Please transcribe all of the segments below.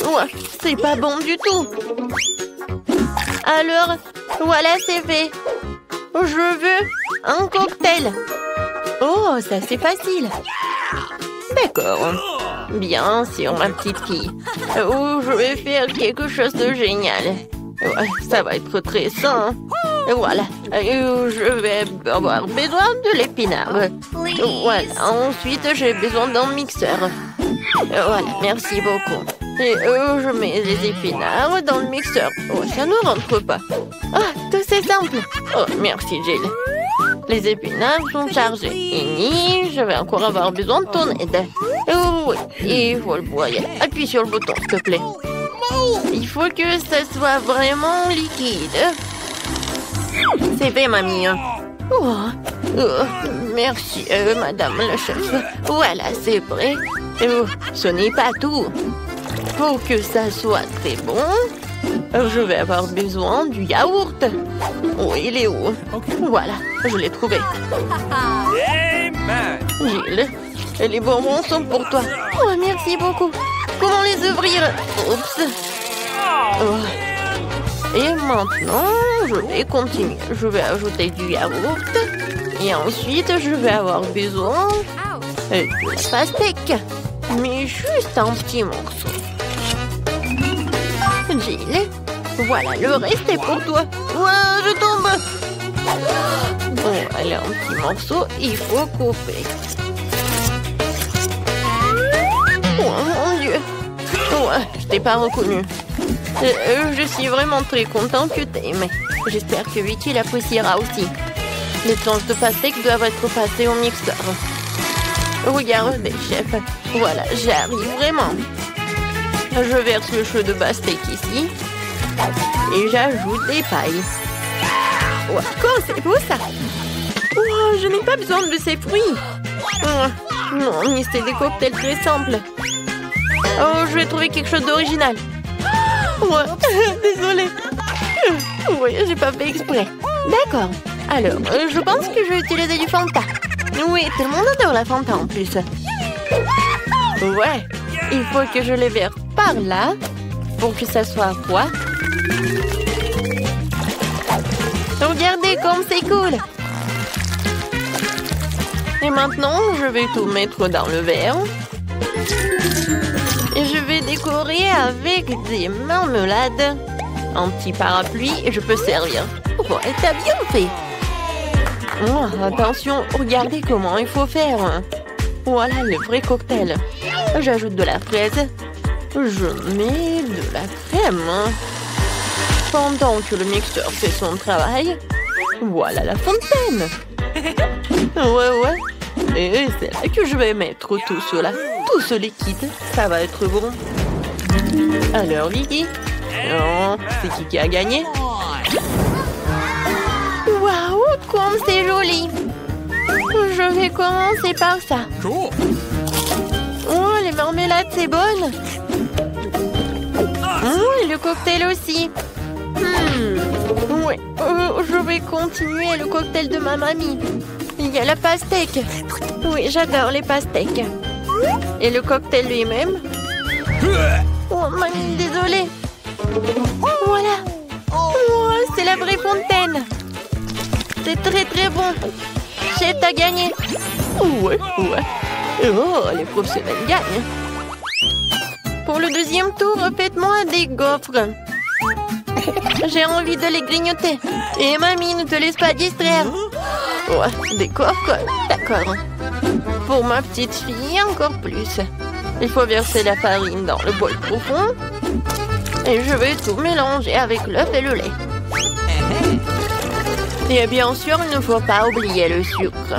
Ouais, c'est pas bon du tout. Alors, voilà, c'est fait. Je veux un cocktail. Oh, ça c'est facile. D'accord. Bien sûr, ma petite fille. Oh, je vais faire quelque chose de génial. Ouais, ça va être très sain. Voilà. Je vais avoir besoin de l'épinard. Voilà. Ensuite, j'ai besoin d'un mixeur. Voilà, merci beaucoup. Et je mets les épinards dans le mixeur. Oh, ça ne rentre pas. Ah, tout c'est simple. Oh, merci, Jill. Les épinards sont chargés. Et je vais encore avoir besoin de ton aide. Oh, oui, il faut le broyer. Appuie sur le bouton, s'il te plaît. Il faut que ça soit vraiment liquide. C'est fait, mamie. Oh, merci, madame la chef. Voilà, c'est prêt. Ce n'est pas tout. Pour que ça soit très bon, je vais avoir besoin du yaourt. Oh, il est où? Voilà, je l'ai trouvé. Gilles, les bonbons sont pour toi. Oh, merci beaucoup. Comment les ouvrir? Oups. Oh. Et maintenant, je vais continuer. Je vais ajouter du yaourt. Et ensuite, je vais avoir besoin de la pastèque. Mais juste un petit morceau. Jill, voilà, le reste est pour toi. Ouah, je tombe. Bon, allez, un petit morceau, il faut couper. Oh mon Dieu. Ouais, je t'ai pas reconnu. Je suis vraiment très contente que t'aimes. J'espère que Vicky l'appréciera aussi. Les planches de pastèque doivent être passées au mixeur. Regardez, chef. Voilà, j'arrive vraiment. Je verse le jus de pastèque ici. Et j'ajoute des pailles. Wow, c'est beau ça. Wow, je n'ai pas besoin de ces fruits. Oh, non, mais c'est des cocktails très simples. Oh, je vais trouver quelque chose d'original. Ouais, désolée. Oui, j'ai pas fait exprès. D'accord. Alors, je pense que je vais utiliser du Fanta. Oui, tout le monde adore la Fanta en plus. Ouais, il faut que je les verse par là pour que ça soit froid. Regardez comme c'est cool. Et maintenant, je vais tout mettre dans le verre. Et je vais décorer avec des marmelades. Un petit parapluie et je peux servir. Oh, t'as bien fait. Oh, attention, regardez comment il faut faire. Voilà le vrai cocktail. J'ajoute de la fraise. Je mets de la crème. Pendant que le mixeur fait son travail, voilà la fontaine. Ouais. Et c'est là que je vais mettre tout cela. Tout ce liquide, ça va être bon. Alors, Vicky? Non, c'est qui a gagné? Waouh, comme c'est joli! Je vais commencer par ça. Oh, les marmelades, c'est bonne! Oh, et le cocktail aussi. Oui, je vais continuer le cocktail de ma mamie. Il y a la pastèque. Oui, j'adore les pastèques. Et le cocktail lui-même. Oh, mamie, désolée. Voilà. Oh, c'est la vraie fontaine. C'est très très bon. Chef, t'as gagné. Ouais. Oh, les professionnels gagnent. Pour le deuxième tour, faites-moi des gaufres. J'ai envie de les grignoter. Et mamie, ne te laisse pas distraire. Ouais, des gaufres, d'accord. Pour ma petite fille, encore plus. Il faut verser la farine dans le bol profond. Et je vais tout mélanger avec l'œuf et le lait. Et bien sûr, il ne faut pas oublier le sucre.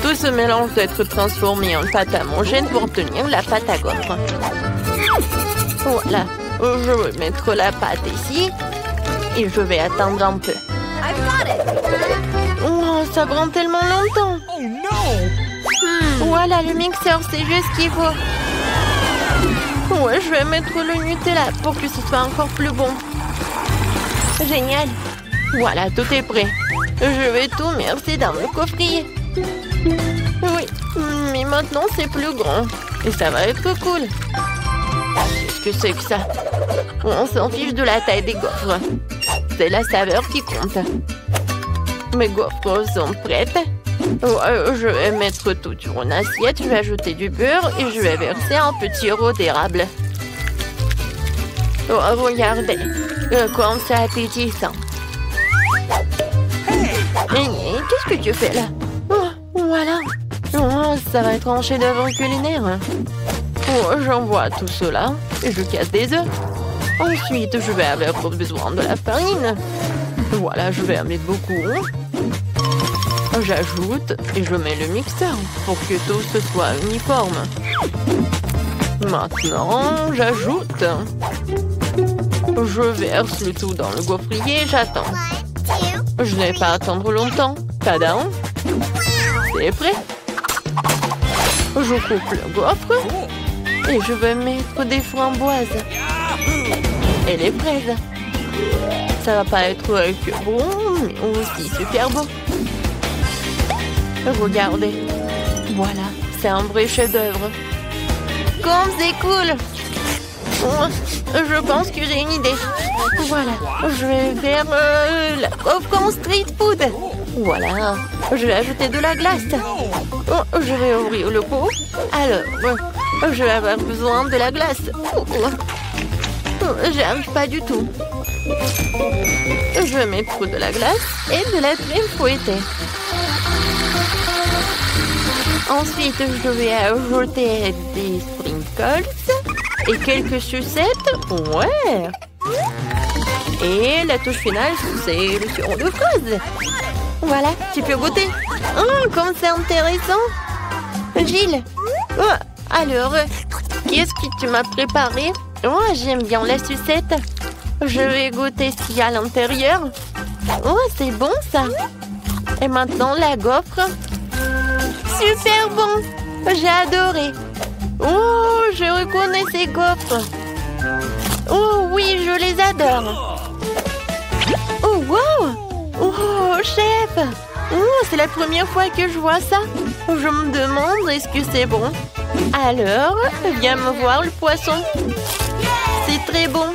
Tout ce mélange doit être transformé en pâte homogène pour obtenir la pâte à gaufres. Voilà. Je vais mettre la pâte ici. Et je vais attendre un peu. Oh, ça prend tellement longtemps. Voilà, le mixeur, c'est juste ce qu'il faut. Ouais, je vais mettre le Nutella pour que ce soit encore plus bon. Génial. Voilà, tout est prêt. Je vais tout verser dans le coffrier. Oui, mais maintenant c'est plus grand. Et ça va être cool. Qu'est-ce que c'est que ça? On s'en fiche de la taille des gaufres. C'est la saveur qui compte. Mes gaufres sont prêtes. Je vais mettre tout sur une assiette. Je vais ajouter du beurre et je vais verser un petit sirop d'érable. Oh, regardez, comme c'est appétissant. Qu'est-ce que tu fais là? Oh, voilà. Oh, ça va être un chef-d'œuvre culinaire. Oh, j'envoie tout cela et je casse des œufs. Ensuite, je vais avoir besoin de la farine. Voilà, je vais en mettre beaucoup. J'ajoute et je mets le mixeur pour que tout ce soit uniforme. Maintenant, j'ajoute. Je verse le tout dans le gaufrier et j'attends. Je n'ai pas à attendre longtemps. Tadam! C'est prêt. Je coupe le gaufre et je vais mettre des framboises et les fraises. Ça va pas être que bon, mais aussi super beau. Regardez. Voilà, c'est un vrai chef-d'œuvre. Comme c'est cool! Je pense que j'ai une idée. Voilà, je vais faire la gaufre en street food. Voilà, je vais ajouter de la glace. Je vais ouvrir le pot. Alors, je vais avoir besoin de la glace. J'y arrive pas du tout. Je vais mettre de la glace et de la crème fouettée. Ensuite, je vais ajouter des sprinkles et quelques sucettes. Ouais. Et la touche finale, c'est le sirop de fraise. Voilà, tu peux goûter. Oh, comme c'est intéressant. Gilles. Oh, alors, qu'est-ce que tu m'as préparé? Oh, j'aime bien la sucette. Je vais goûter ce qu'il y a à l'intérieur. Oh, c'est bon ça. Et maintenant, la gaufre. Super bon. J'ai adoré. Oh, je reconnais ces gaufres. Oh oui, je les adore. Oh, wow. Oh, chef. Oh, c'est la première fois que je vois ça. Je me demande, est-ce que c'est bon? Alors, viens me voir le poisson. C'est très bon.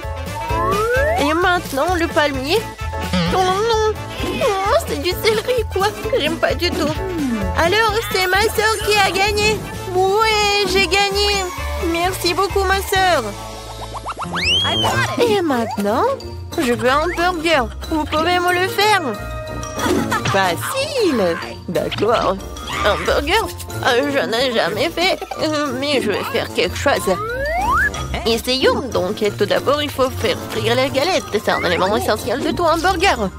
Et maintenant, le palmier. Oh non. Oh, c'est du céleri, quoi. J'aime pas du tout. Alors, c'est ma sœur qui a gagné. Ouais, j'ai gagné. Merci beaucoup, ma sœur. Et maintenant, je veux un burger. Vous pouvez me le faire? Facile. D'accord. Un burger? Je n'ai jamais fait, mais je vais faire quelque chose. Essayons donc. Tout d'abord, il faut faire frire la galette. C'est un élément essentiel de tout hamburger.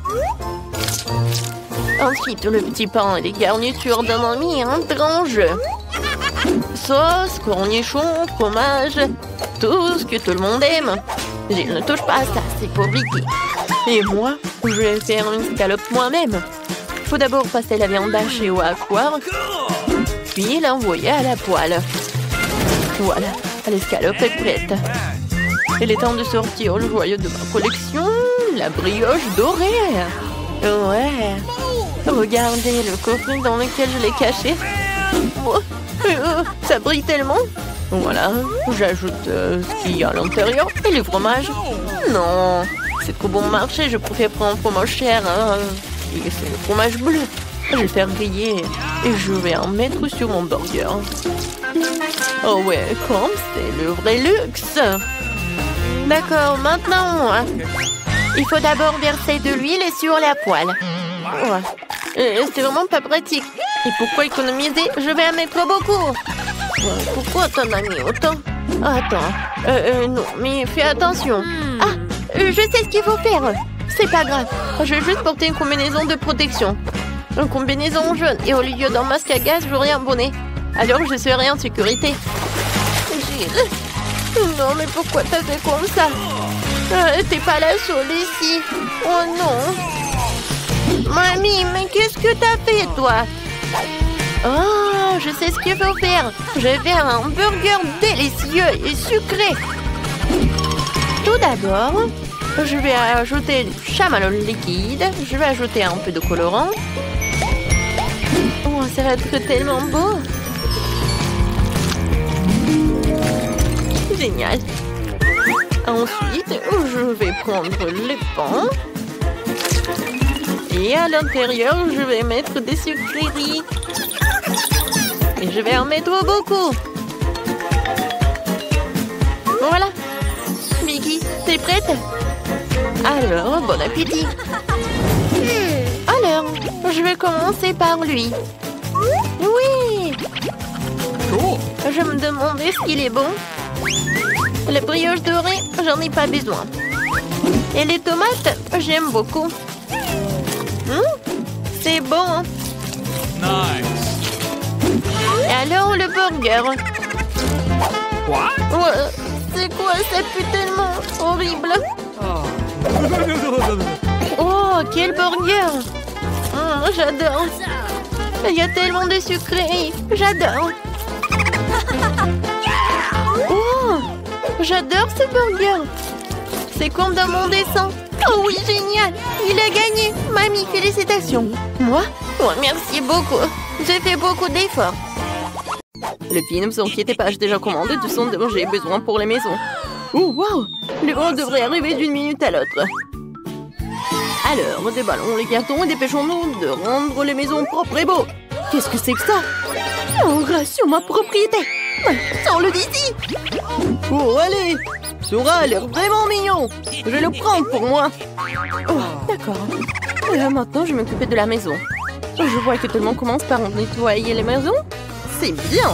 Ensuite, le petit pain et les garnitures donnent un grand jeu. Sauce, cornichons, fromage, tout ce que tout le monde aime. Je ne touche pas à ça, c'est pour Vicky. Et moi, je vais faire une scalope moi-même. Il faut d'abord passer la viande hachée au hachoir, puis l'envoyer à la poêle. Voilà, l'escalope est prête. Il est temps de sortir le joyau de ma collection, la brioche dorée. Ouais. Regardez le coffret dans lequel je l'ai caché. Oh, ça brille tellement. Voilà, j'ajoute ce qu'il y a à l'intérieur et le fromage. Non, c'est trop bon marché, je préfère prendre un fromage cher. Et c'est le fromage bleu. Je vais le faire griller et je vais en mettre sur mon burger. Oh ouais, comme c'est le vrai luxe. D'accord, maintenant, il faut d'abord verser de l'huile sur la poêle. Ouais. C'est vraiment pas pratique. Et pourquoi économiser? Je vais en mettre beaucoup. Pourquoi t'en as mis autant? Attends. Non, mais fais attention. Ah, je sais ce qu'il faut faire. C'est pas grave. Je vais juste porter une combinaison de protection. Une combinaison jaune. Et au lieu d'un masque à gaz, j'aurai un bonnet. Alors je serai en sécurité. Gilles. Non, mais pourquoi t'as fait comme ça? T'es pas la seule ici. Oh non. Mamie, mais qu'est-ce que t'as fait, toi? Oh, je sais ce qu'il faut faire. Je vais faire un burger délicieux et sucré. Tout d'abord, je vais ajouter du chamallow liquide. Je vais ajouter un peu de colorant. Oh, ça va être tellement beau. génial. Ensuite, je vais prendre les pains. Et à l'intérieur, je vais mettre des sucreries. Et je vais en mettre beaucoup. Voilà. Mickey, t'es prête? Alors, bon appétit. Alors, je vais commencer par lui. Oui. Je me demandais est-ce qu'il est bon. La brioche dorée, j'en ai pas besoin. Et les tomates, j'aime beaucoup. C'est bon. Nice. Et alors le burger. What? Ouais, c'est quoi? Ça pue tellement horrible. Oh, quel burger. J'adore. Il y a tellement de sucreries. J'adore. Oh, j'adore ce burger. C'est comme dans mon dessin. Oh oui, génial. Il a gagné. Mamie, félicitations. Moi? Oh, merci beaucoup. J'ai fait beaucoup d'efforts. Les filles, ne vous inquiétez pas, j'ai déjà commandé tout ce dont j'ai besoin pour les maisons. Oh, wow. Le vent devrait arriver d'une minute à l'autre. Alors, déballons les cartons et dépêchons-nous de rendre les maisons propres et beaux. Qu'est-ce que c'est que ça? Oh, sur ma propriété. Sors-le d'ici. Oh, allez. Sora a l'air vraiment mignon. Je vais le prendre pour moi. Oh, d'accord. Maintenant, je vais m'occuper de la maison. Je vois que tout le monde commence par nettoyer les maisons. C'est bien.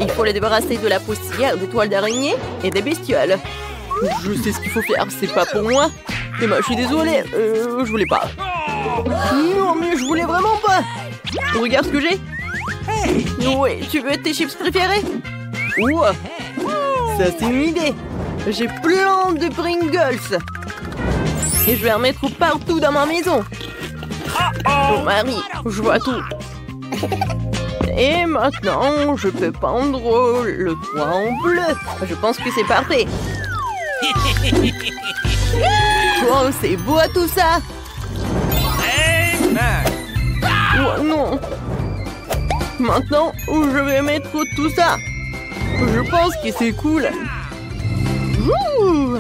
Il faut les débarrasser de la poussière, des toiles d'araignée et des bestioles. Je sais ce qu'il faut faire, c'est pas pour moi. Mais moi, je suis désolée, je voulais pas. Non, mais je voulais vraiment pas. Regarde ce que j'ai. Ouais, tu veux tes chips préférés? Ouah, ça c'est une idée. J'ai plein de Pringles. Et je vais en mettre partout dans ma maison. Oh Marie, je vois tout. Et maintenant, je peux peindre le toit en bleu. Je pense que c'est parfait. Oh, c'est beau tout ça. Oh non. Maintenant, je vais mettre tout ça. Je pense que c'est cool. Ouh.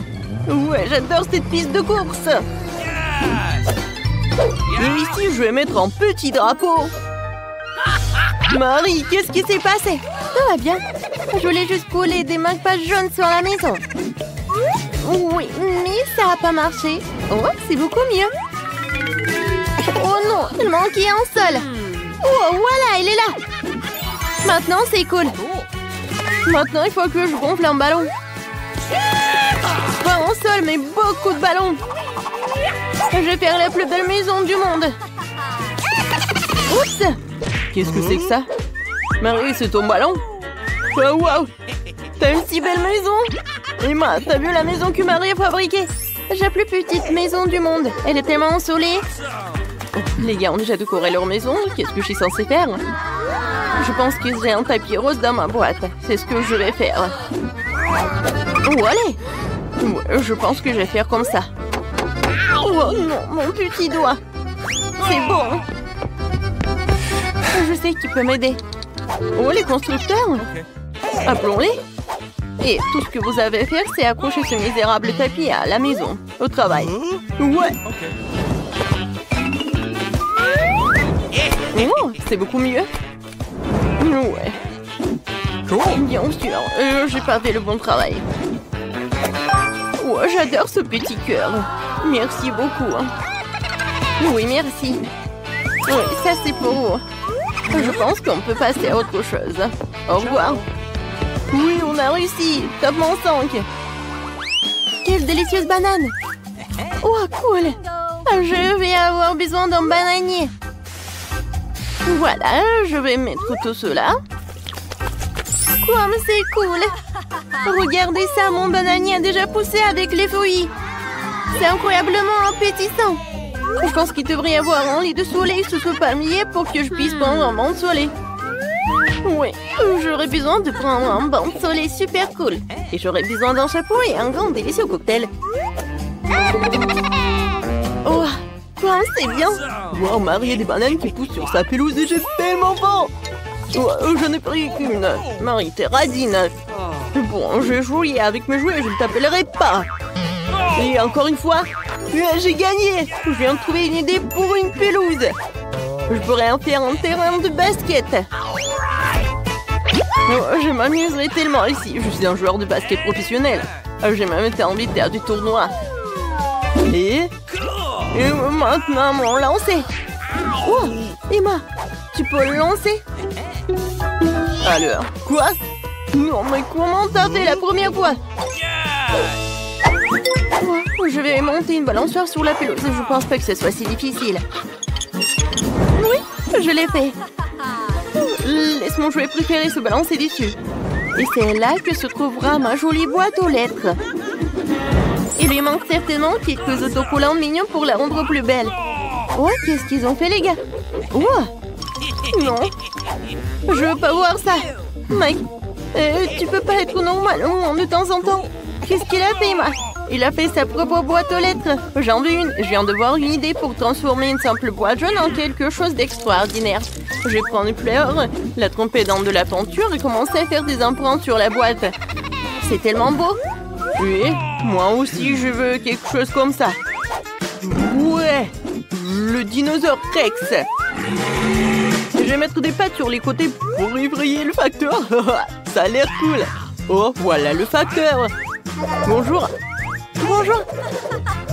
Ouais, j'adore cette piste de course. Et ici, je vais mettre un petit drapeau. Marie, qu'est-ce qui s'est passé? Ça va bien. Je voulais juste coller des marque-pages jaunes sur la maison. Oui, mais ça n'a pas marché. Oh, c'est beaucoup mieux. Oh non, il manquait un seul. Oh, voilà, il est là. Maintenant, c'est cool. Maintenant, il faut que je gonfle un ballon. Pas un seul, mais beaucoup de ballons. Je vais faire la plus belle maison du monde. Oups! Qu'est-ce que c'est que ça? Marie, c'est ton ballon? Oh, wow! T'as une si belle maison! Emma, t'as vu la maison que Marie a fabriquée? J'ai la plus petite maison du monde. Elle est tellement ensoleillée. Oh, les gars ont déjà décoré leur maison. Qu'est-ce que je suis censée faire? Je pense que j'ai un tapis rose dans ma boîte. C'est ce que je vais faire. Oh, allez! Ouais, je pense que je vais faire comme ça. Oh non, mon petit doigt. C'est bon. Je sais qui peut m'aider. Oh, les constructeurs. Appelons-les. Et tout ce que vous avez à faire, c'est accrocher ce misérable tapis à la maison, au travail. Ouais. Oh, c'est beaucoup mieux. Ouais. Bien sûr, j'ai pas fait le bon travail. Oh, j'adore ce petit cœur. Merci beaucoup. Oui, merci. Oui, ça c'est pour vous. Je pense qu'on peut passer à autre chose. Au revoir. Oui, on a réussi. Top mon 5. Quelle délicieuse banane. Oh, cool. Je vais avoir besoin d'un bananier. Voilà, je vais mettre tout cela. Comme c'est cool. Regardez ça, mon bananier a déjà poussé avec les feuilles. C'est incroyablement appétissant. Je pense qu'il devrait y avoir un lit de soleil sous ce palmier pour que je puisse prendre un bain de soleil. Oui, j'aurais besoin de prendre un bain de soleil super cool. Et j'aurais besoin d'un chapeau et un grand délicieux cocktail. Oh, quoi, c'est bien. Wow, Marie a des bananes qui poussent sur sa pelouse et j'ai tellement faim. Oh, j'en ai pris qu'une. Marie, t'es radine. Bon, j'ai joué avec mes jouets, je ne t'appellerai pas. Et encore une fois, j'ai gagné. Je viens de trouver une idée pour une pelouse. Je pourrais en faire un terrain de basket. Oh, je m'amuserai tellement ici. Je suis un joueur de basket professionnel. J'ai même été invité à du tournoi. Et maintenant, mon lancer. Oh, Emma, tu peux le lancer? Alors, quoi? Non, mais comment t'as fait la première fois? Oh, je vais monter une balançoire sur la pelouse. Je pense pas que ce soit si difficile. Oui, je l'ai fait. Laisse mon jouet préféré se balancer dessus. Et c'est là que se trouvera ma jolie boîte aux lettres. Il lui manque certainement quelques autocollants mignons pour la rendre plus belle. Oh, qu'est-ce qu'ils ont fait, les gars? Oh, non. Je veux pas voir ça. Mike, tu peux pas être normal de temps en temps. Qu'est-ce qu'il a fait, Emma? Il a fait sa propre boîte aux lettres. J'en veux une. Je viens de voir une idée pour transformer une simple boîte jaune en quelque chose d'extraordinaire. Je vais prendre une fleur, la tremper dans de la peinture et commencer à faire des empreintes sur la boîte. C'est tellement beau. Oui, moi aussi je veux quelque chose comme ça. Ouais, le dinosaure Rex. Je vais mettre des pattes sur les côtés pour effrayer le facteur. Ça a l'air cool. Oh, voilà le facteur. Bonjour. Bonjour.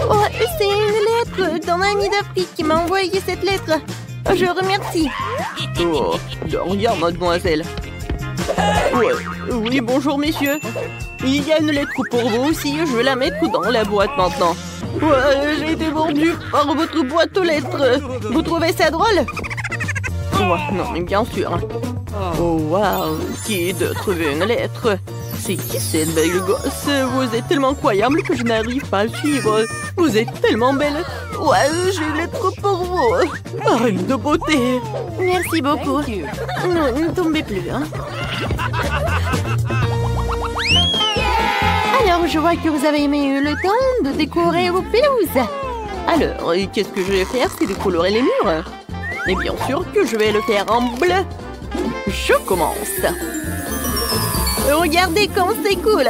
Oh, c'est une lettre d'un ami d'Afrique qui m'a envoyé cette lettre. Je remercie. Oh, de rien, mademoiselle. Ouais. Oui, bonjour, messieurs. Il y a une lettre pour vous aussi. Je vais la mettre dans la boîte maintenant. Ouais, j'ai été mordu par votre boîte aux lettres. Vous trouvez ça drôle? Oh, non, mais bien sûr. Oh, waouh. Qui d'autre veut une lettre? C'est qui cette belle gosse? Vous êtes tellement incroyable que je n'arrive pas à suivre. Vous êtes tellement belle. Ouais, j'ai une lettre pour vous. Reine de beauté. Merci beaucoup. Non, ne tombez plus, hein. Alors, je vois que vous avez eu le temps de décorer vos pelouses. Alors, qu'est-ce que je vais faire? C'est décolorer les murs. Et bien sûr que je vais le faire en bleu. Je commence. Regardez comme c'est cool.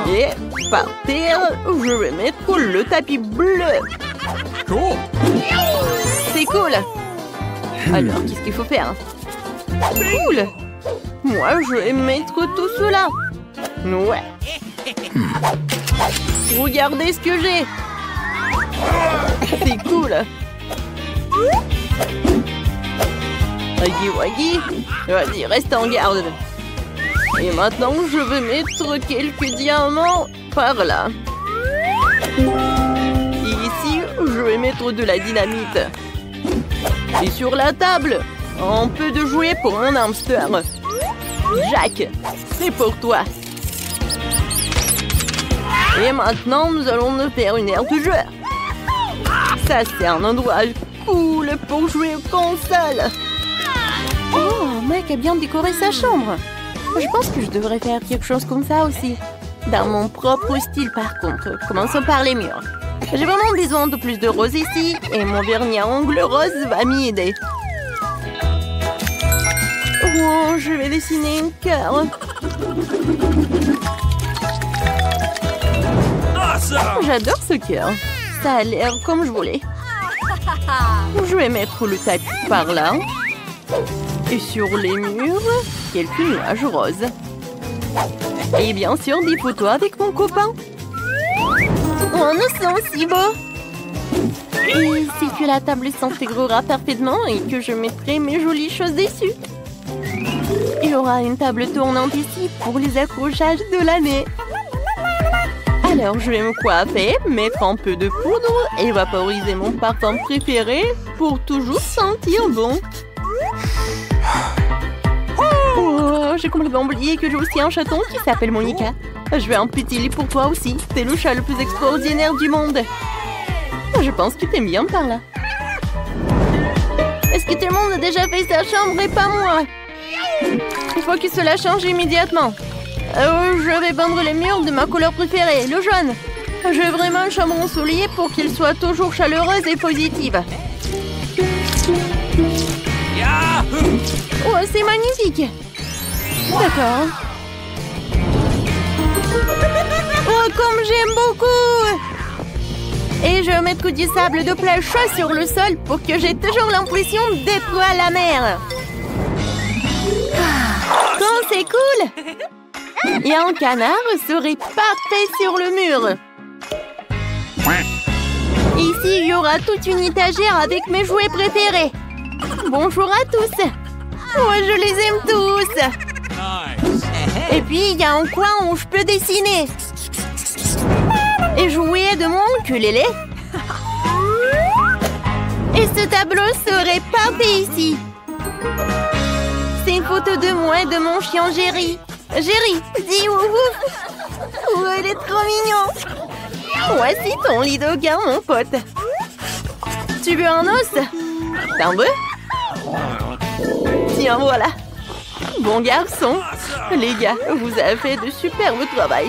Et par terre, je vais mettre le tapis bleu. C'est cool. Alors, qu'est-ce qu'il faut faire? Cool. Moi, je vais mettre tout cela. Ouais. Regardez ce que j'ai. C'est cool. Waggy Waggy. Vas-y, reste en garde. Et maintenant, je vais mettre quelques diamants par là. Et ici, je vais mettre de la dynamite. Et sur la table, un peu de jouets pour mon hamster. Jack, c'est pour toi. Et maintenant, nous allons nous faire une aire de jeu. Ça, c'est un endroit cool pour jouer aux consoles. Oh, Mike a bien décoré sa chambre. Je pense que je devrais faire quelque chose comme ça aussi. Dans mon propre style, par contre. Commençons par les murs. J'ai vraiment besoin de plus de rose ici. Et mon vernis à ongles rose va m'y aider. Oh, je vais dessiner un cœur. J'adore ce cœur. Ça a l'air comme je voulais. Je vais mettre le tapis par là. Et sur les murs, quelques nuages roses. Et bien sûr, des photos avec mon copain. Oh, nous sommes si beaux. Et c'est que la table s'intégrera parfaitement et que je mettrai mes jolies choses dessus. Il y aura une table tournante ici pour les accrochages de l'année. Alors, je vais me coiffer, mettre un peu de poudre et vaporiser mon parfum préféré pour toujours sentir bon. Oh, j'ai complètement oublié que j'ai aussi un chaton qui s'appelle Monica. Je vais un petit lit pour toi aussi. C'est le chat le plus extraordinaire du monde. Je pense que t'aimes bien par là. Est-ce que tout le monde a déjà fait sa chambre et pas moi? Il faut que cela change immédiatement. Je vais peindre les murs de ma couleur préférée, le jaune. Je veux vraiment une chambre ensoleillée pour qu'elle soit toujours chaleureuse et positive. Oh, c'est magnifique. D'accord. J'aime beaucoup! Et je mets du sable de plage chaud sur le sol pour que j'ai toujours l'impression d'être à la mer. Oh, c'est cool! Et un canard serait parfait sur le mur. Ici, il y aura toute une étagère avec mes jouets préférés. Bonjour à tous. Moi, je les aime tous. Et puis, il y a un coin où je peux dessiner. Et jouer de mon ukulélé. Et ce tableau serait parfait ici. C'est une photo de moi et de mon chien Jerry. Jerry, dis ouf. Oh, elle est trop mignon. Voici ton lit de gars, mon pote. Tu veux un os? T'en veux? Tiens, voilà. Bon garçon. Les gars, vous avez fait de superbes travail.